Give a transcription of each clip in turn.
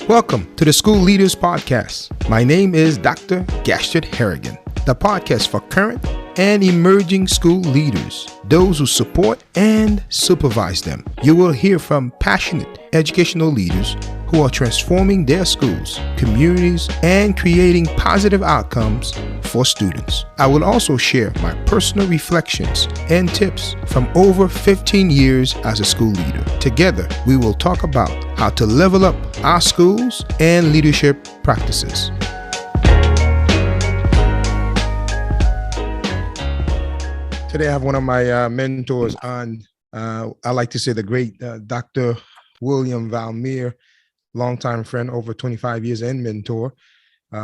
Welcome to the School Leaders Podcast. My name is Dr. Gastard Harrigan, the podcast for current and emerging school leaders, those who support and supervise them. You will hear from passionate educational leaders who are transforming their schools, communities, and creating positive outcomes for students. I will also share my personal reflections and tips from over 15 years as a school leader. Together, we will talk about how to level up our schools and leadership practices. Today, I have one of my mentors on, I like to say the great Dr. William Valmyr, longtime friend, over 25 years, and mentor.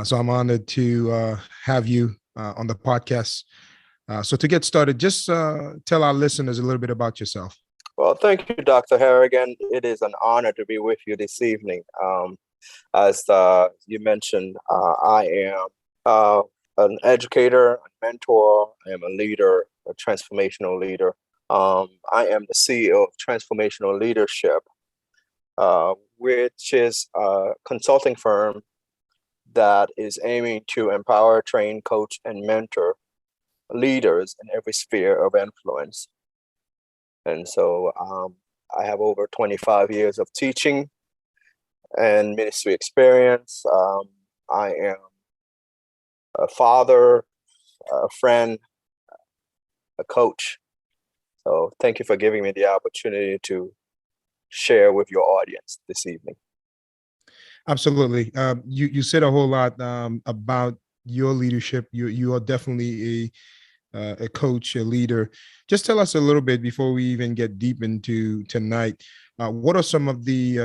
So I'm honored to have you on the podcast. So to get started, just tell our listeners a little bit about yourself. Well, thank you, Dr. Harrigan. It is an honor to be with you this evening. As you mentioned, I am an educator, a mentor, I am a leader, a transformational leader. I am the CEO of Transformational Leadership, which is a consulting firm that is aiming to empower, train, coach, and mentor leaders in every sphere of influence. And so I have over 25 years of teaching and ministry experience. I am a father, a friend, a coach. So thank you for giving me the opportunity to share with your audience this evening. Absolutely. You said a whole lot about your leadership. You are definitely a coach, a leader. Just tell us a little bit before we even get deep into tonight. What are some of the,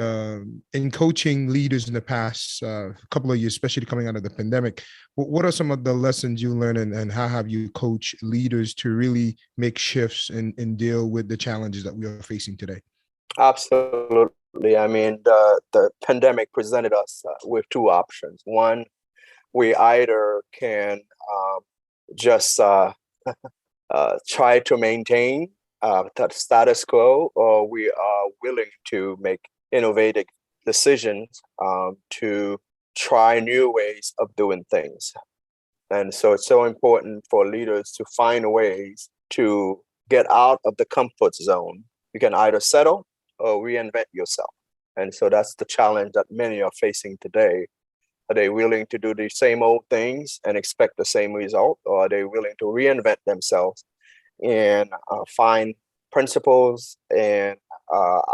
in coaching leaders in the past couple of years, especially coming out of the pandemic, what are some of the lessons you learned and how have you coached leaders to really make shifts and deal with the challenges that we are facing today? Absolutely. I mean, the pandemic presented us with two options. One, we either can just try to maintain the status quo, or we are willing to make innovative decisions to try new ways of doing things. And so it's so important for leaders to find ways to get out of the comfort zone. You can either settle or reinvent yourself. And so that's the challenge that many are facing today. Are they willing to do the same old things and expect the same result? Or are they willing to reinvent themselves and find principles and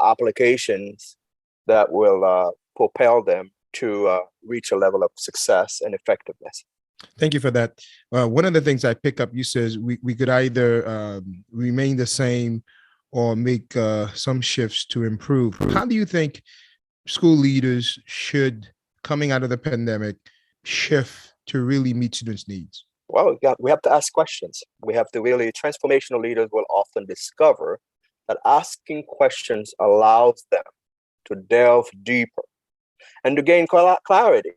applications that will propel them to reach a level of success and effectiveness? Thank you for that. One of the things I pick up, you says we could either remain the same or make some shifts to improve. How do you think school leaders should, coming out of the pandemic, shift to really meet students' needs? Well, we have to ask questions. We have to really, transformational leaders will often discover that asking questions allows them to delve deeper and to gain clarity,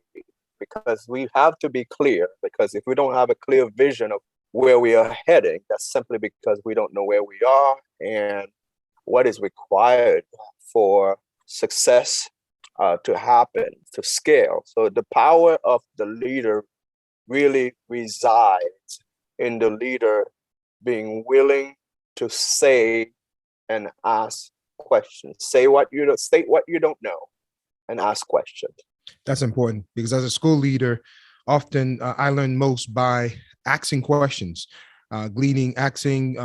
because we have to be clear, because if we don't have a clear vision of where we are heading, that's simply because we don't know where we are and what is required for success to happen, to scale. So the power of the leader really resides in the leader being willing to say and ask questions. State what you don't know and ask questions. That's important, because as a school leader, often I learn most by asking questions, asking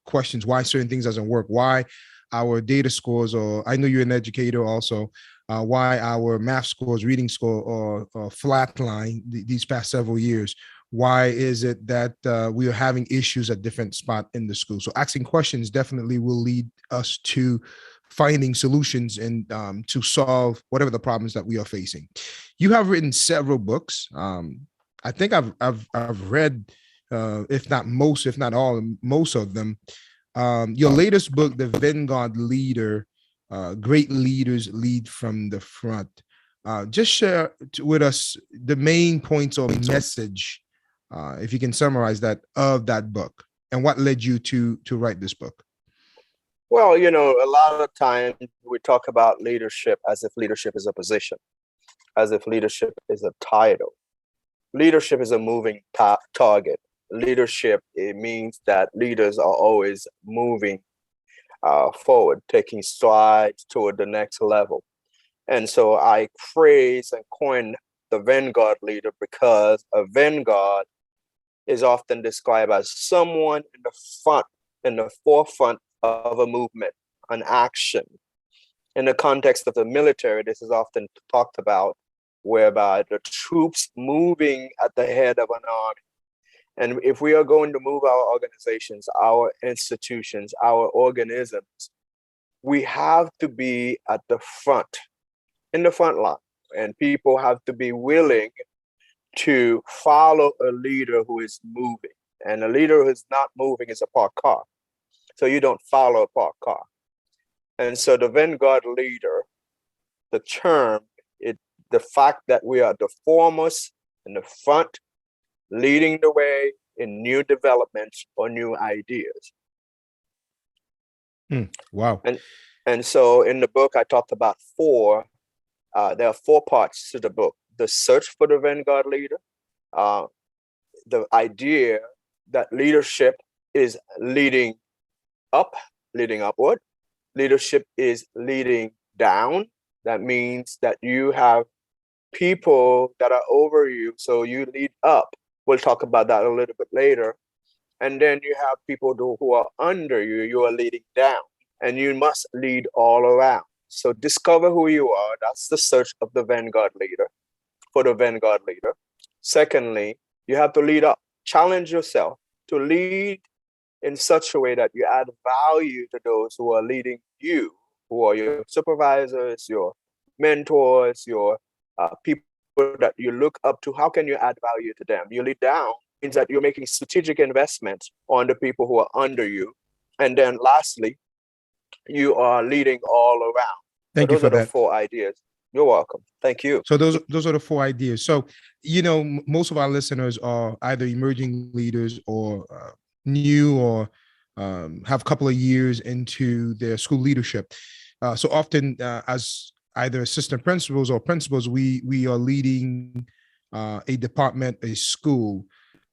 questions, why certain things doesn't work, why our data scores, or I know you're an educator also, why our math scores, reading score are flatline these past several years. Why is it that we are having issues at different spots in the school? So asking questions definitely will lead us to finding solutions and to solve whatever the problems that we are facing. You have written several books. I think I've read, if not most, if not all, most of them. Your latest book, The Vanguard Leader, Great Leaders Lead from the Front. Just share with us the main points or message, if you can summarize that, of that book, and what led you to write this book. Well, a lot of times we talk about leadership as if leadership is a position, as if leadership is a title. Leadership is a moving target. Leadership, it means that leaders are always moving forward, taking strides toward the next level. And so I praise and coin the vanguard leader because a vanguard is often described as someone in the forefront of a movement, an action. In the context of the military, this is often talked about, whereby the troops moving at the head of an army. And if we are going to move our organizations, our institutions, our organisms, we have to be at the front, in the front line. And people have to be willing to follow a leader who is moving. And a leader who is not moving is a parked car. So you don't follow a parked car. And so the vanguard leader, the term, the fact that we are the foremost in the front, leading the way in new developments or new ideas. Wow. And so in the book, I talked about there are 4 parts to the book: the search for the vanguard leader, the idea that leadership is leading up, leading upward. Leadership is leading down. That means that you have people that are over you, so you lead up. We'll talk about that a little bit later. And then you have people who are under you, you are leading down, and you must lead all around. So discover who you are. That's the search of the vanguard leader, for the vanguard leader. Secondly, you have to lead up. Challenge yourself to lead in such a way that you add value to those who are leading you, who are your supervisors, your mentors, your people that you look up to. How can you add value to them? You lead down means that you're making strategic investments on the people who are under you. And then lastly, you are leading all around. Thank So you those for are the that. 4 ideas. You're welcome. Thank you. So those are the 4 ideas. So, most of our listeners are either emerging leaders or new, or have a couple of years into their school leadership. So often, as either assistant principals or principals, we are leading a department, a school.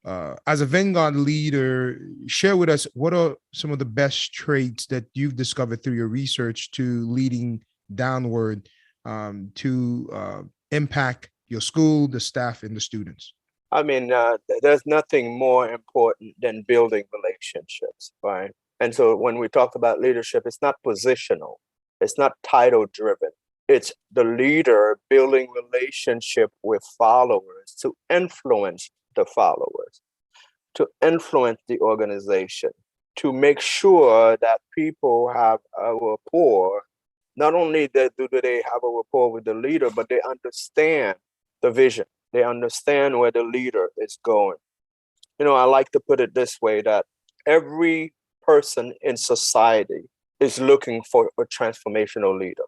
As a vanguard leader, share with us what are some of the best traits that you've discovered through your research to leading downward, to impact your school, the staff, and the students. I mean, there's nothing more important than building relationships, right? And so when we talk about leadership, it's not positional, it's not title driven. It's the leader building relationship with followers to influence the followers, to influence the organization, to make sure that people have a rapport. Not only do they have a rapport with the leader, but they understand the vision. They understand where the leader is going. I like to put it this way, that every person in society is looking for a transformational leader.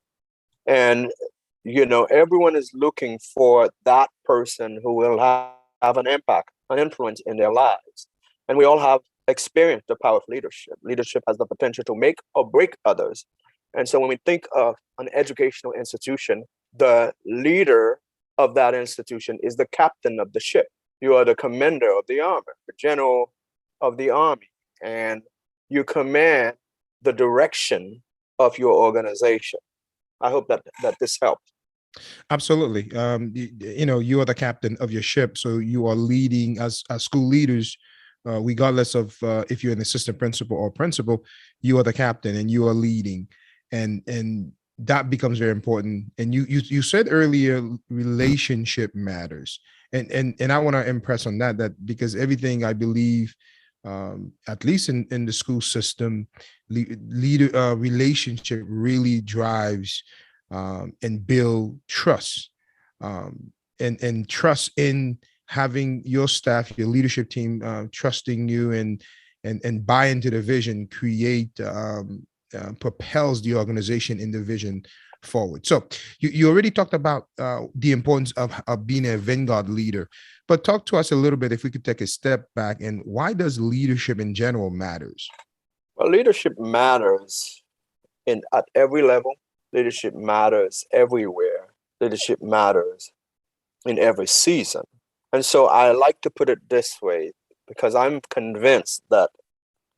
And, everyone is looking for that person who will have an impact, an influence in their lives. And we all have experienced the power of leadership. Leadership has the potential to make or break others. And so when we think of an educational institution, the leader of that institution is the captain of the ship. You are the commander of the army, the general of the army, and you command the direction of your organization. I hope that this helps. Absolutely. You are the captain of your ship, so you are leading as school leaders. Regardless of if you're an assistant principal or principal, you are the captain and you are leading, and that becomes very important. And you said earlier, relationship matters, and I want to impress on that because everything I believe, at least in the school system, leader relationship really drives and build trust, and trust in having your staff, your leadership team, trusting you and buy into the vision, propels the organization in the vision forward. So you already talked about the importance of being a vanguard leader, but talk to us a little bit, if we could take a step back, and why does leadership in general matters? Well, leadership matters at every level. Leadership matters everywhere. Leadership matters in every season. And so I like to put it this way, because I'm convinced that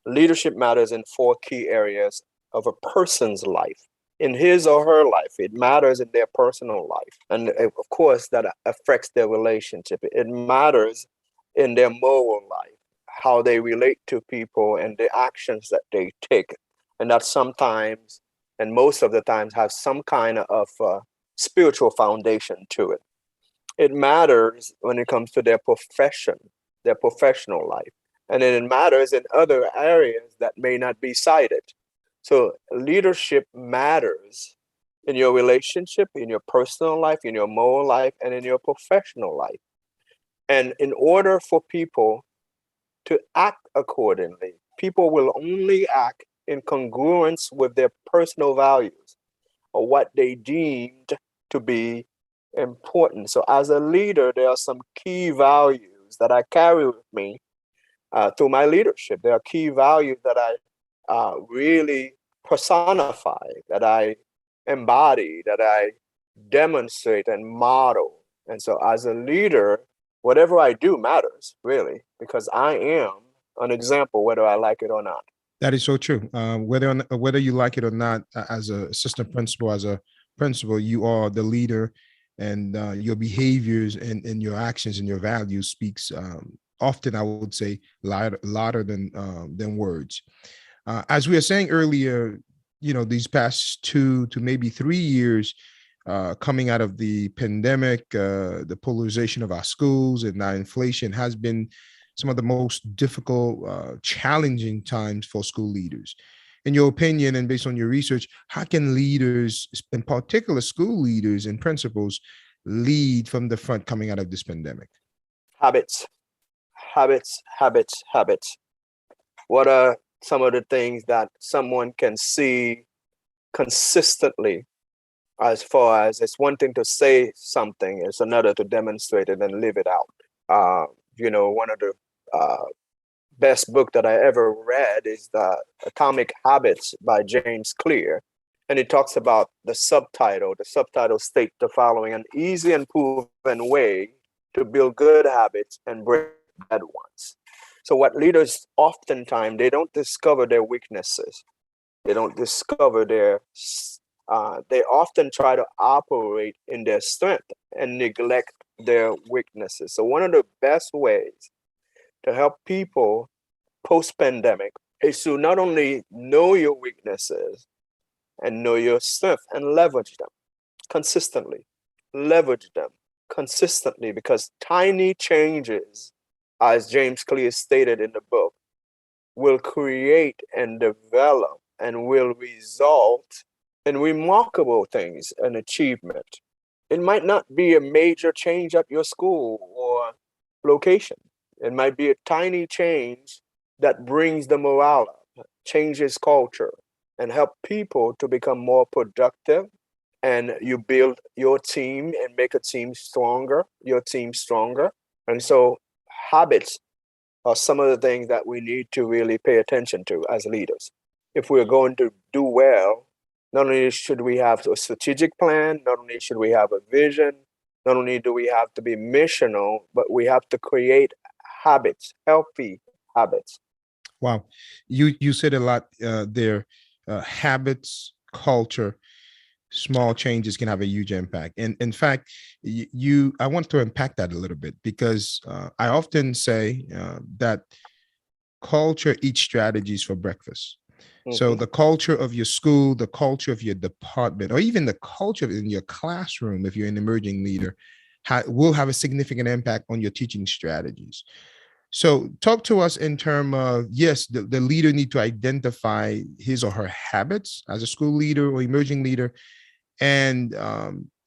leadership matters in four key areas of a person's life. In his or her life, it matters in their personal life. And of course, that affects their relationship. It matters in their moral life, how they relate to people and the actions that they take. And that sometimes, and most of the times, have some kind of spiritual foundation to it. It matters when it comes to their profession, their professional life. And then it matters in other areas that may not be cited. So leadership matters in your relationship, in your personal life, in your moral life, and in your professional life. And in order for people to act accordingly, people will only act in congruence with their personal values or what they deemed to be important. So as a leader, there are some key values that I carry with me through my leadership. There are key values that I really personify, that I embody, that I demonstrate and model. And so as a leader, whatever I do matters, really, because I am an example, whether I like it or not. That is so true. Whether you like it or not, as a assistant principal, as a principal, you are the leader, and your behaviors and your actions and your values speaks often, I would say, louder than words. As we were saying earlier, these past 2 to maybe 3 years, coming out of the pandemic, the polarization of our schools and now inflation has been some of the most difficult, challenging times for school leaders. In your opinion, and based on your research, how can leaders, in particular school leaders and principals, lead from the front coming out of this pandemic? Habits, habits, habits, habits. What are some of the things that someone can see consistently? As far as it's one thing to say something, it's another to demonstrate it and live it out. One of the best book that I ever read is the Atomic Habits by James Clear. And it talks about the subtitle. The subtitle states the following: an easy and proven way to build good habits and break bad ones. So what leaders oftentimes, they don't discover their weaknesses. They don't discover they often try to operate in their strength and neglect their weaknesses. So one of the best ways to help people post-pandemic is to not only know your weaknesses and know your strength and leverage them consistently. Leverage them consistently, because tiny changes, as James Clear stated in the book, will create and develop and will result in remarkable things and achievement. It might not be a major change at your school or location. It might be a tiny change that brings the morale up, changes culture, and help people to become more productive. And you build your team and make your team stronger. And so habits are some of the things that we need to really pay attention to as leaders. If we're going to do well, not only should we have a strategic plan, not only should we have a vision, not only do we have to be missional, but we have to create habits, healthy habits. Wow, you said a lot there. Habits, culture, small changes can have a huge impact. And in fact, I want to unpack that a little bit, because I often say that culture eats strategies for breakfast. So the culture of your school, the culture of your department, or even the culture in your classroom, if you're an emerging leader, will have a significant impact on your teaching strategies. So talk to us in terms of, yes, the leader need to identify his or her habits as a school leader or emerging leader. And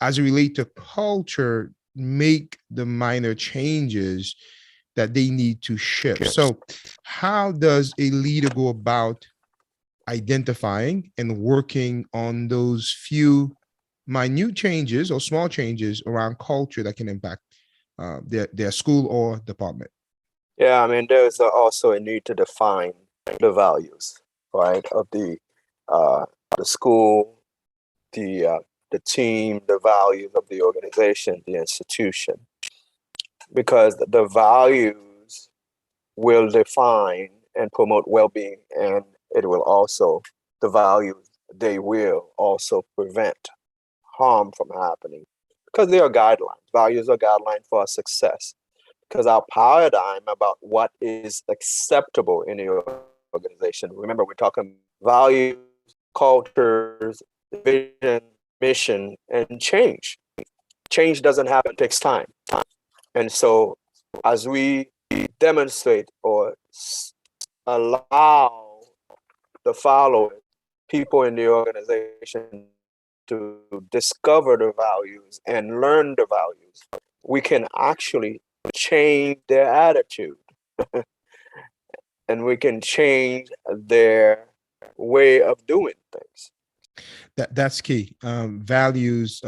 as it relates to culture, make the minor changes that they need to shift. So how does a leader go about identifying and working on those few minute changes or small changes around culture that can impact their school or department? Yeah, I mean, there's also a need to define the values, right, of the the school, the team, the values of the organization, the institution, because the values will define and promote well-being, and it will also, the values, they will also prevent harm from happening, because they are guidelines. Values are guidelines for our success, because our paradigm about what is acceptable in the organization. Remember, we're talking values, cultures, vision, mission, and change. Change doesn't happen, it takes time. And so as we demonstrate or allow the followers, people in the organization, to discover the values and learn the values, we can actually change their attitude and we can change their way of doing things. That's key. Values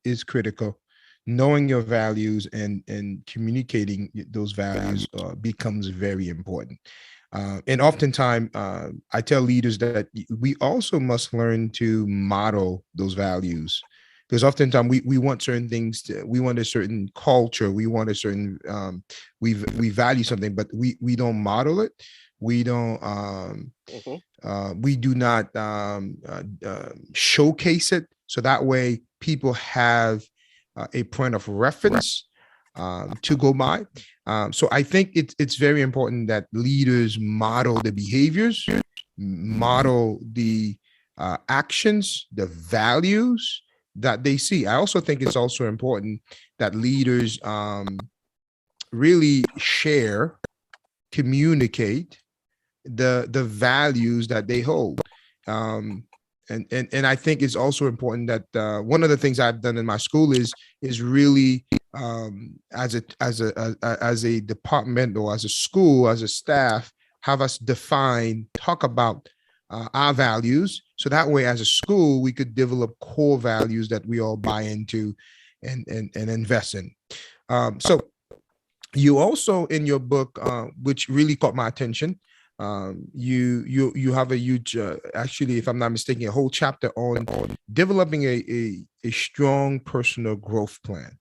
is critical. Knowing your values and communicating those values becomes very important. And oftentimes, I tell leaders that we also must learn to model those values, because oftentimes we want certain things. We want a certain culture. We want a certain we value something, but we don't model it. We don't. We do not showcase it, so that way people have a point of reference to go by. So I think it's very important that leaders model the behaviors, model the actions, the values that they see. I also think it's also important that leaders really share, communicate the values that they hold. And I think it's also important that one of the things I've done in my school is really as a department, or as a school, as a staff, have us talk about our values, so that way as a school we could develop core values that we all buy into and invest in. So you also, in your book, which really caught my attention, you have a huge, actually, if I'm not mistaken, a whole chapter on developing a strong personal growth plan.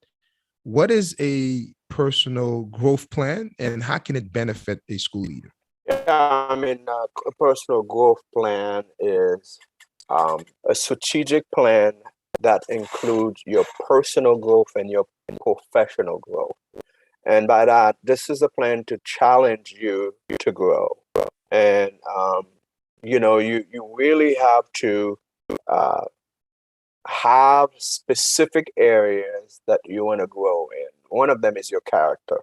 What is a personal growth plan, and how can it benefit a school leader? Yeah, I mean, a personal growth plan is a strategic plan that includes your personal growth and your professional growth. And by that, this is a plan to challenge you to grow. And, you really have to have specific areas that you want to grow in. One of them is your character.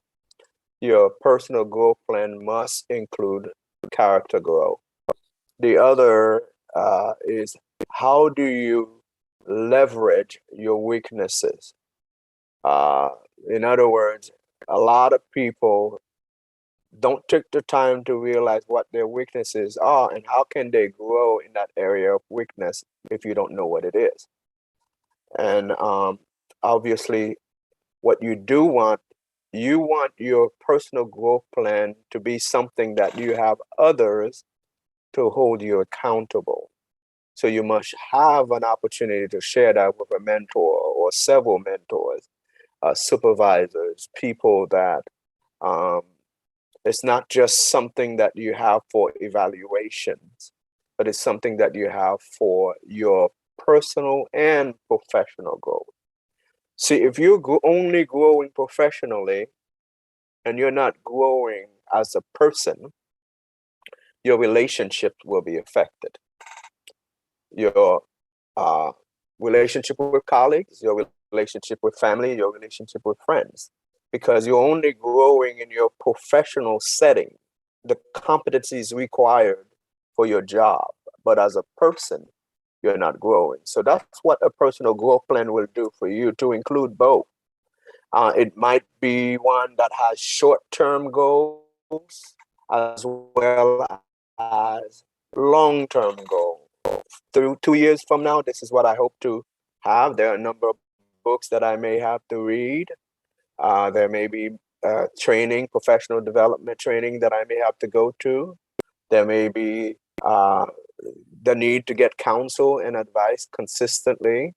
Your personal growth plan must include character growth. The other is, how do you leverage your weaknesses? In other words, a lot of people don't take the time to realize what their weaknesses are and how can they grow in that area of weakness if you don't know what it is. And obviously, what you want your personal growth plan to be something that you have others to hold you accountable. So you must have an opportunity to share that with a mentor or several mentors, supervisors, people that it's not just something that you have for evaluations, but it's something that you have for your personal and professional growth. See, if you're only growing professionally and you're not growing as a person, your relationship will be affected. Your relationship with colleagues, your relationship with family, your relationship with friends, because you're only growing in your professional setting, the competencies required for your job. But as a person, you're not growing. So that's what a personal growth plan will do for you, to include both. It might be one that has short-term goals as well as long-term goals. Through 2 years from now, this is what I hope to have. There are a number of books that I may have to read. There may be training, professional development training that I may have to go to. There may be the need to get counsel and advice consistently.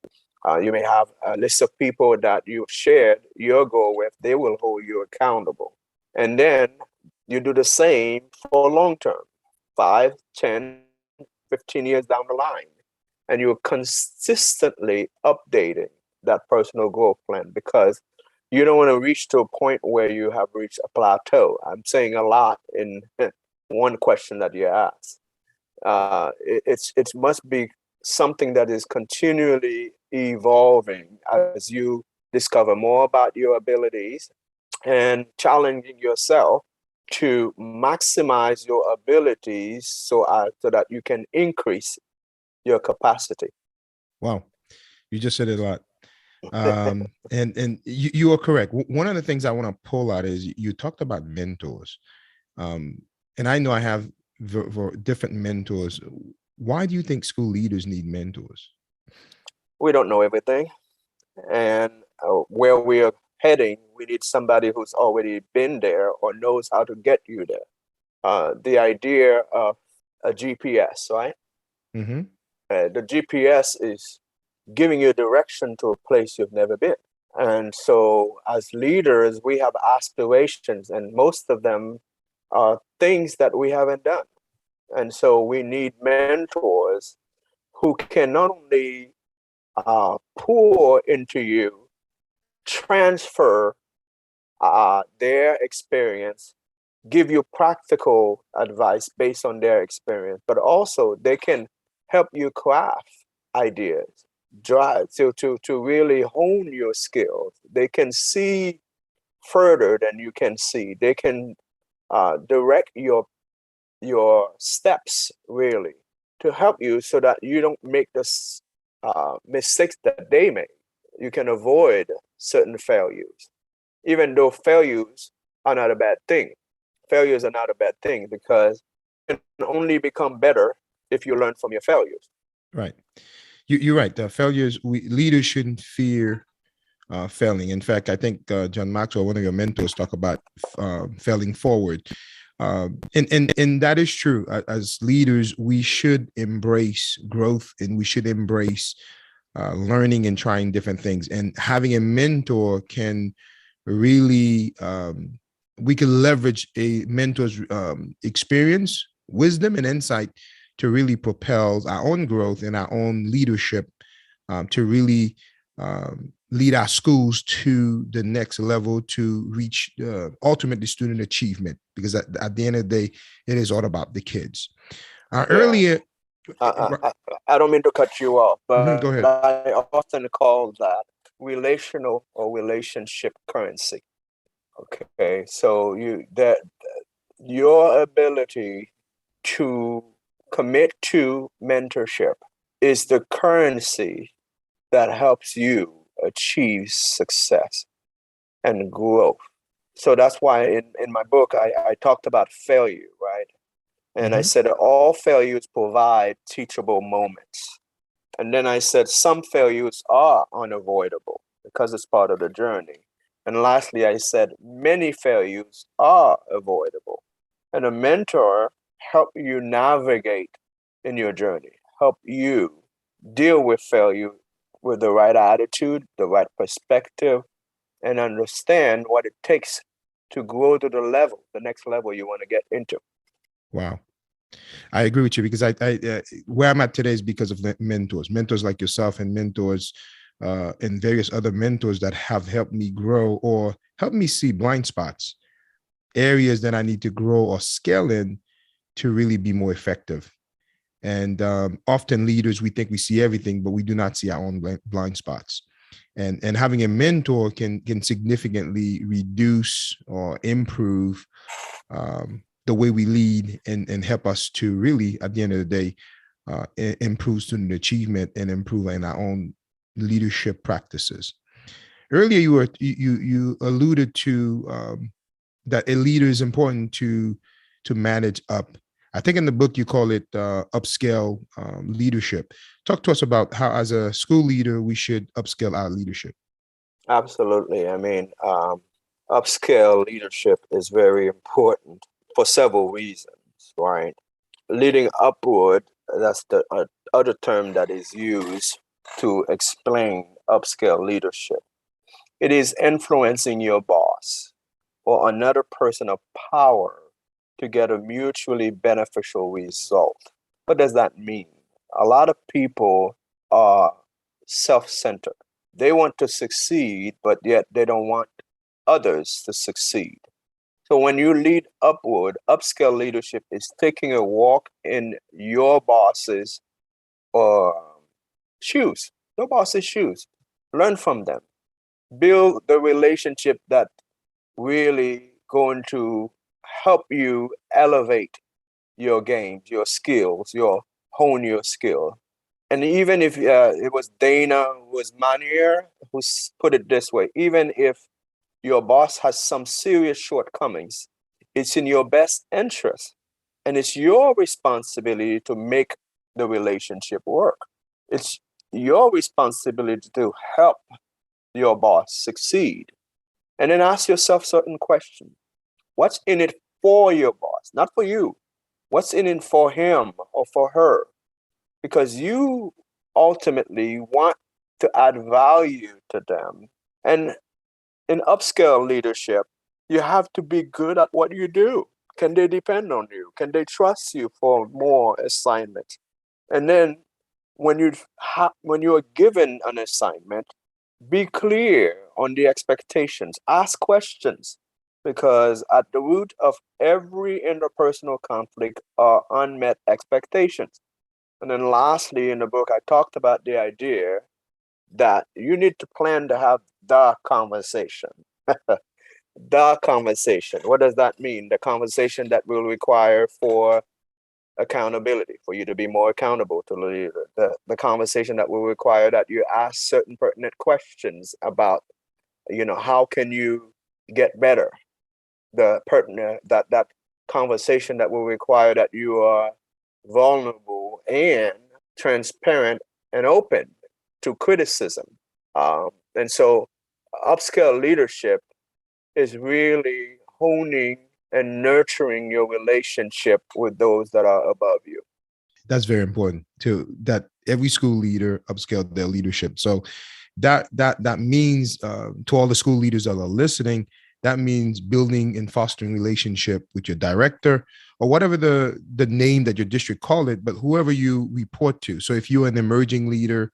You may have a list of people that you've shared your goal with. They will hold you accountable. And then you do the same for long term, 5, 10, 15 years down the line. And you're consistently updating that personal growth plan, because you don't want to reach to a point where you have reached a plateau. I'm saying a lot in one question that you asked. It must be something that is continually evolving as you discover more about your abilities and challenging yourself to maximize your abilities so that you can increase your capacity. Wow, you just said it a lot. And you are correct. One of the things I want to pull out is you talked about mentors. And I know I have different mentors. Why do you think school leaders need mentors? We don't know everything. And where we are heading, we need somebody who's already been there or knows how to get you there. The idea of a GPS, right? Mm-hmm. The GPS is giving you direction to a place you've never been. And so as leaders, we have aspirations, and most of them are things that we haven't done. And so we need mentors who can not only pour into you, transfer their experience, give you practical advice based on their experience, but also they can help you craft ideas, drive to really hone your skills. They can see further than you can see. They can direct your steps really to help you so that you don't make the mistakes that they made. You can avoid certain failures, even though failures are not a bad thing. Failures are not a bad thing because you can only become better if you learn from your failures. Right. You're right. The failures, leaders shouldn't fear failing. In fact, I think John Maxwell, one of your mentors, talk about failing forward. And that is true. As leaders, we should embrace growth, and we should embrace learning and trying different things. And having a mentor can really, we can leverage a mentor's experience, wisdom, and insight to really propel our own growth and our own leadership, to really lead our schools to the next level, to reach ultimately student achievement, because at the end of the day, it is all about the kids. Earlier, I don't mean to cut you off, but go ahead. I often call that relational or relationship currency. Okay, so your ability to commit to mentorship is the currency that helps you achieve success and growth. So that's why in my book, I talked about failure, right? And I said all failures provide teachable moments. And then I said some failures are unavoidable because it's part of the journey. And lastly, I said many failures are avoidable. And a mentor help you navigate in your journey, help you deal with failure with the right attitude, the right perspective, and understand what it takes to grow to the next level you want to get into. Wow. I agree with you, because I where I'm at today is because of mentors like yourself, and mentors and various other mentors that have helped me grow or helped me see blind spots, areas that I need to grow or scale in to really be more effective. And often leaders, we think we see everything, but we do not see our own blind spots. And having a mentor can significantly reduce or improve the way we lead, and help us to really, at the end of the day, improve student achievement and improve in our own leadership practices. Earlier, you alluded to that a leader is important to manage up. I think in the book you call it upscale leadership. Talk to us about how, as a school leader, we should upscale our leadership. Absolutely. I mean, upscale leadership is very important for several reasons, right? Leading upward That's the other term that is used to explain upscale leadership. It is influencing your boss or another person of power to get a mutually beneficial result. What does that mean? A lot of people are self centered. They want to succeed, but yet they don't want others to succeed. So when you lead upward, upscale leadership is taking a walk in your boss's uh, shoes, your boss's shoes. Learn from them. Build the relationship that really going to help you elevate your games, your skills, your hone your skill. And even if it was Dana, who was Manier, who put it this way, even if your boss has some serious shortcomings, it's in your best interest. And it's your responsibility to make the relationship work. It's your responsibility to help your boss succeed. And then ask yourself certain questions. What's in it for your boss, not for you? What's in it for him or for her? Because you ultimately want to add value to them. And in upscale leadership, you have to be good at what you do. Can they depend on you? Can they trust you for more assignments? And then when you are given an assignment, be clear on the expectations. Ask questions, because at the root of every interpersonal conflict are unmet expectations. And then lastly, in the book, I talked about the idea that you need to plan to have the conversation. The conversation. What does that mean? The conversation that will require for accountability, for you to be more accountable to the leader. The conversation that will require that you ask certain pertinent questions about, how can you get better? The pertinent that conversation that will require that you are vulnerable and transparent and open to criticism. And so upscale leadership is really honing and nurturing your relationship with those that are above you. That's very important too, that every school leader upscale their leadership. So that means to all the school leaders that are listening, that means building and fostering relationship with your director or whatever the name that your district call it, but whoever you report to. So if you're an emerging leader,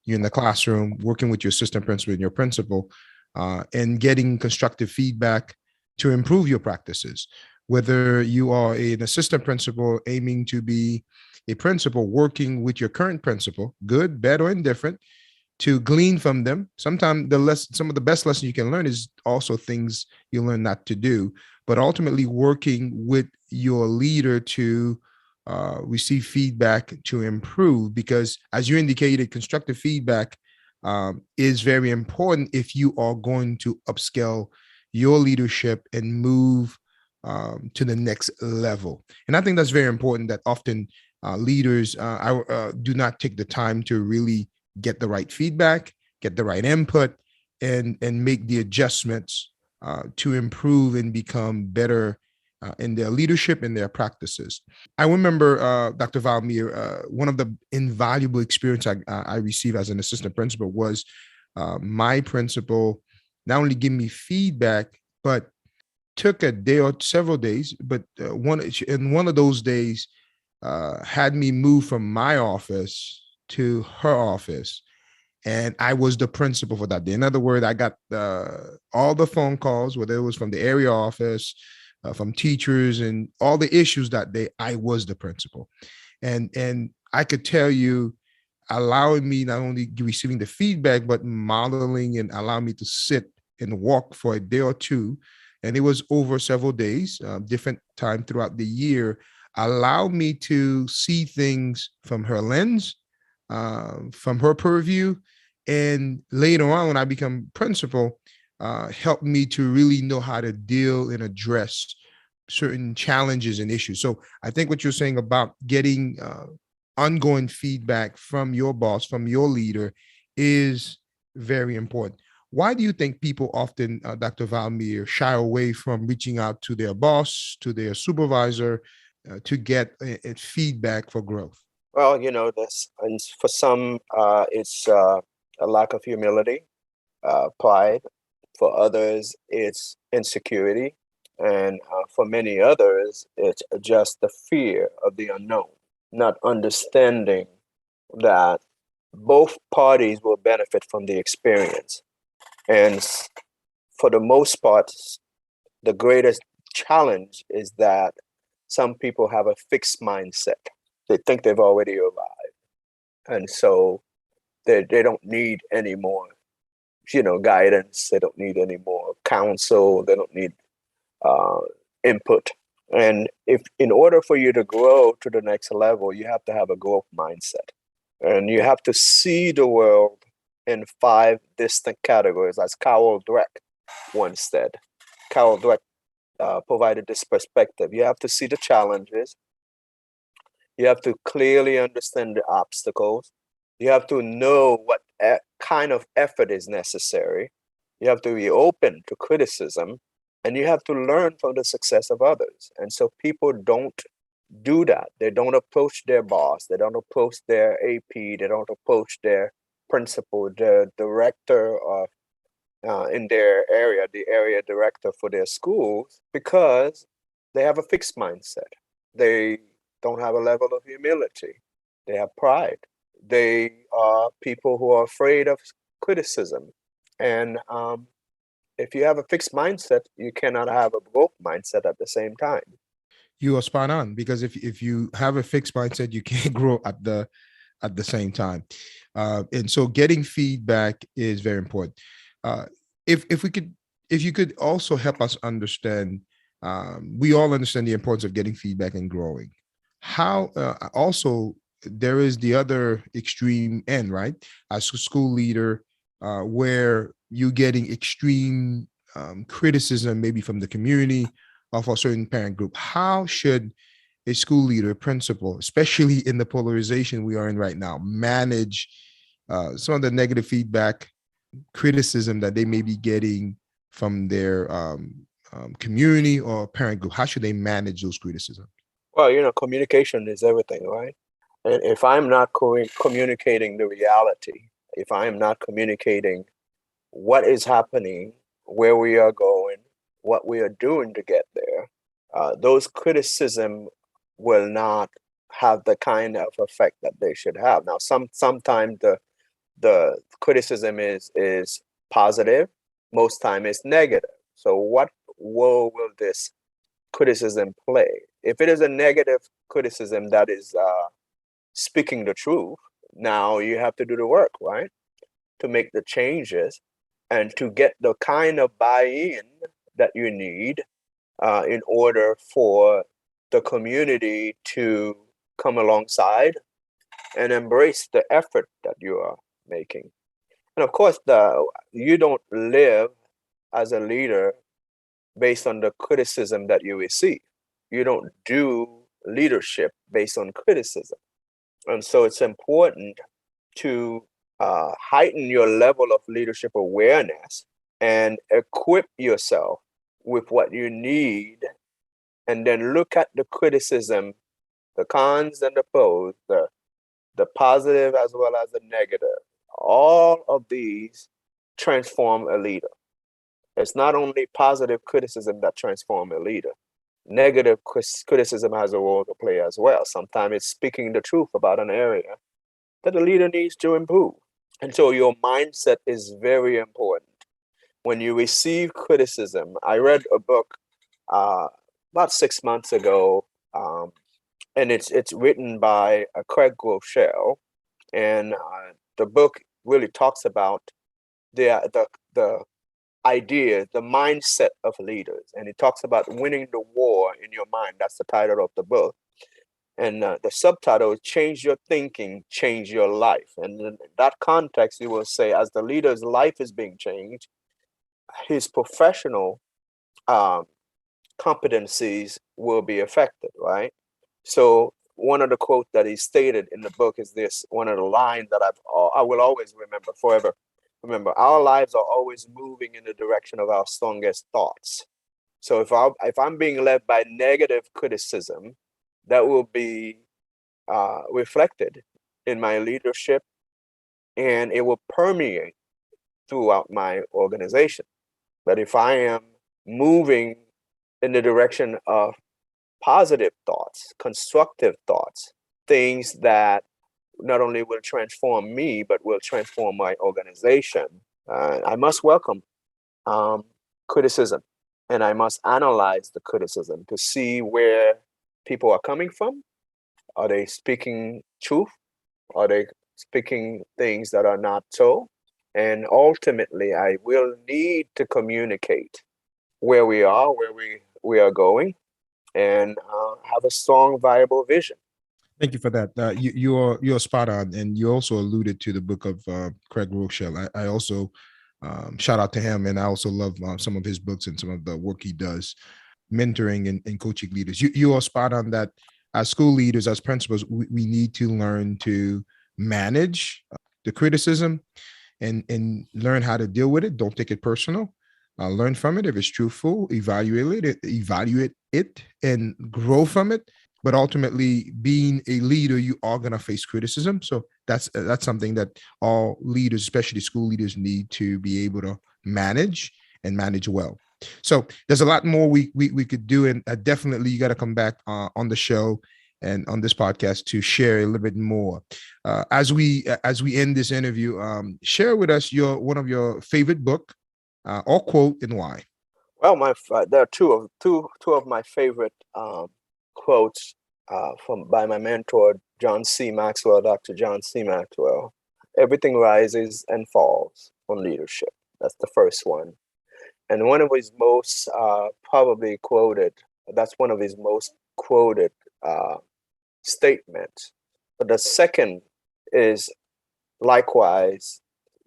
you're in the classroom working with your assistant principal and your principal, and getting constructive feedback to improve your practices. Whether you are an assistant principal aiming to be a principal, working with your current principal, good, bad, or indifferent, to glean from them. Sometimes some of the best lessons you can learn is also things you learn not to do, but ultimately working with your leader to receive feedback to improve. Because as you indicated, constructive feedback is very important if you are going to upscale your leadership and move to the next level. And I think that's very important, that often leaders do not take the time to really get the right feedback, get the right input, and make the adjustments to improve and become better in their leadership and their practices. I remember, Dr. Valmyr, one of the invaluable experience I received as an assistant principal was my principal not only give me feedback, but took a day or several days, but one of those days had me move from my office to her office, and I was the principal for that day. In other words, I got all the phone calls, whether it was from the area office, from teachers, and all the issues that day. I was the principal, and I could tell you, allowing me not only receiving the feedback, but modeling and allowing me to sit and walk for a day or two, and it was over several days, different time throughout the year, allowed me to see things from her lens, from her purview. And later on, when I become principal, helped me to really know how to deal and address certain challenges and issues. So I think what you're saying about getting ongoing feedback from your boss, from your leader, is very important. Why do you think people often, Dr. Valmyr, shy away from reaching out to their boss, to their supervisor, to get feedback for growth? Well, this, and for some, it's a lack of humility, pride. For others, it's insecurity. And for many others, it's just the fear of the unknown, not understanding that both parties will benefit from the experience. And for the most part, the greatest challenge is that some people have a fixed mindset. They think they've already arrived. And so they don't need any more, guidance. They don't need any more counsel. They don't need uh, input. And if in order for you to grow to the next level, you have to have a growth mindset. And you have to see the world in five distinct categories, as Carol Dweck once said. Carol Dweck provided this perspective. You have to see the challenges. You have to clearly understand the obstacles. You have to know what kind of effort is necessary. You have to be open to criticism, and you have to learn from the success of others. And so people don't do that. They don't approach their boss. They don't approach their AP. They don't approach their principal, the director of in their area, the area director for their schools, because they have a fixed mindset. They don't have a level of humility. They have pride. They are people who are afraid of criticism. And if you have a fixed mindset, you cannot have a growth mindset at the same time. You are spot on, because if you have a fixed mindset, you can't grow at the same time. And so getting feedback is very important. Uh, if we could, if you could also help us understand, we all understand the importance of getting feedback and growing. How also there is the other extreme end, right? As a school leader, where you're getting extreme criticism, maybe from the community of a certain parent group. How should a school leader, principal, especially in the polarization we are in right now, manage some of the negative feedback, criticism that they may be getting from their community or parent group? How should they manage those criticisms? Well, communication is everything, right? And if I'm not communicating the reality, if I am not communicating what is happening, where we are going, what we are doing to get there, those criticism will not have the kind of effect that they should have. Now, sometimes the criticism is positive, most time it's negative. So, what role will this criticism play? If it is a negative criticism that is speaking the truth, now you have to do the work, right? To make the changes and to get the kind of buy-in that you need in order for the community to come alongside and embrace the effort that you are making. And of course, you don't live as a leader based on the criticism that you receive. You don't do leadership based on criticism. And so it's important to heighten your level of leadership awareness and equip yourself with what you need, and then look at the criticism, the cons and the pros, the positive as well as the negative. All of these transform a leader. It's not only positive criticism that transforms a leader. Negative criticism has a role to play as well. Sometimes it's speaking the truth about an area that the leader needs to improve. And so your mindset is very important. When you receive criticism, I read a book about 6 months ago, and it's written by Craig Groeschel, and the book really talks about the idea, the mindset of leaders, and it talks about winning the war in your mind. That's the title of the book. And the subtitle is Change Your Thinking, Change Your Life. And in that context, you will say, as the leader's life is being changed, his professional um, competencies will be affected, right? So one of the quotes that he stated in the book is this, one of the lines that I will always remember forever. Remember, our lives are always moving in the direction of our strongest thoughts. So if I'm being led by negative criticism, that will be reflected in my leadership, and it will permeate throughout my organization. But if I am moving in the direction of positive thoughts, constructive thoughts, things that not only will transform me, but will transform my organization, I must welcome criticism, and I must analyze the criticism to see where people are coming from. Are they speaking truth? Are they speaking things that are not so? And ultimately, I will need to communicate where we are, where we are going, and have a strong, viable vision. Thank you for that. You're spot on, and you also alluded to the book of Craig Rochelle. I also shout out to him, and I also love some of his books and some of the work he does, mentoring and coaching leaders. You are spot on that. As school leaders, as principals, we need to learn to manage the criticism and learn how to deal with it. Don't take it personal. Learn from it. If it's truthful, evaluate it, and grow from it. But ultimately, being a leader, you are going to face criticism. So that's something that all leaders, especially school leaders, need to be able to manage and manage well. So there's a lot more we could do, and definitely you got to come back on the show and on this podcast to share a little bit more. As we end this interview, share with us one of your favorite book or quote and why. Well, there are two of my favorite quotes by my mentor, John C. Maxwell, Dr. John C. Maxwell. Everything rises and falls on leadership. That's the first one. And one of his most probably quoted, that's one of his most quoted statements. But the second is likewise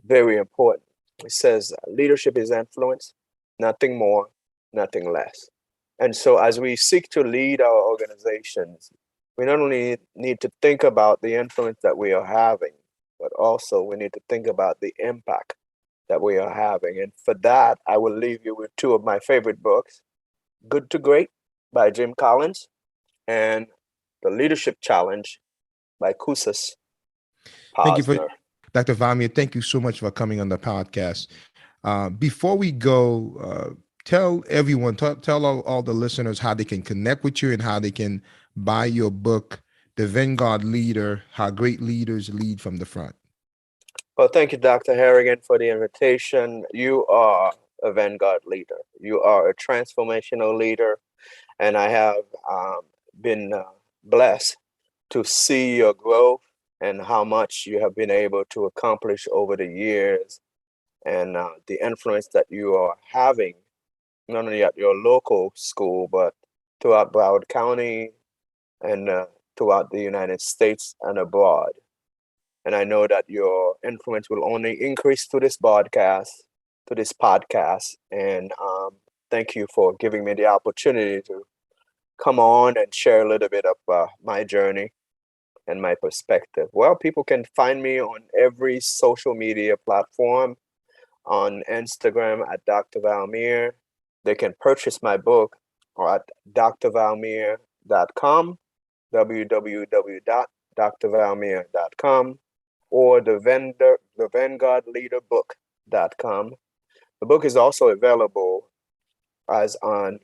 very important. It says, leadership is influence, nothing more, nothing less. And so as we seek to lead our organizations, we not only need to think about the influence that we are having, but also we need to think about the impact that we are having. And for that, I will leave you with two of my favorite books, Good to Great by Jim Collins and The Leadership Challenge by Kusas Posner. Thank you for Dr. Valmyr. Thank you so much for coming on the podcast. Before we go, tell everyone, tell all the listeners how they can connect with you and how they can buy your book, The Vanguard Leader, How Great Leaders Lead from the Front. Well, thank you, Dr. Harrigan, for the invitation. You are a Vanguard leader. You are a transformational leader. And I have been blessed to see your growth and how much you have been able to accomplish over the years, and the influence that you are having, not only at your local school, but throughout Broward County and throughout the United States and abroad. And I know that your influence will only increase through this podcast. And thank you for giving me the opportunity to come on and share a little bit of my journey and my perspective. Well, people can find me on every social media platform, on Instagram at Dr. Valmyr. They can purchase my book at drvalmyr.com, www.drvalmyr.com, or the vanguardleaderbook.com. The book is also available as an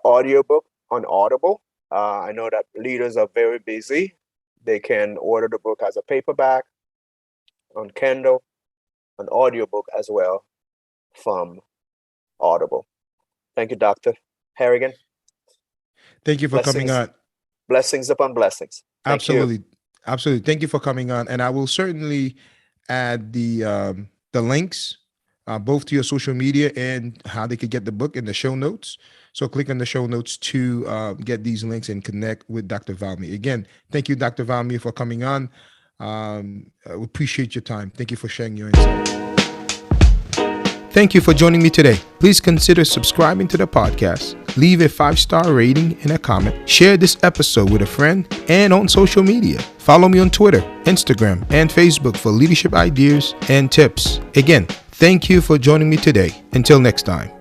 audiobook on Audible. I know that leaders are very busy. They can order the book as a paperback, on Kindle, an audiobook as well from Audible. Thank you, Dr. Harrigan. Thank you for coming on. Blessings upon blessings. Absolutely. Thank you for coming on. And I will certainly add the links both to your social media and how they could get the book in the show notes. So click on the show notes to get these links and connect with Dr. Valmyr. Again, thank you, Dr. Valmyr, for coming on. I appreciate your time. Thank you for sharing your insight. Thank you for joining me today. Please consider subscribing to the podcast. Leave a 5-star rating and a comment. Share this episode with a friend and on social media. Follow me on Twitter, Instagram, and Facebook for leadership ideas and tips. Again, thank you for joining me today. Until next time.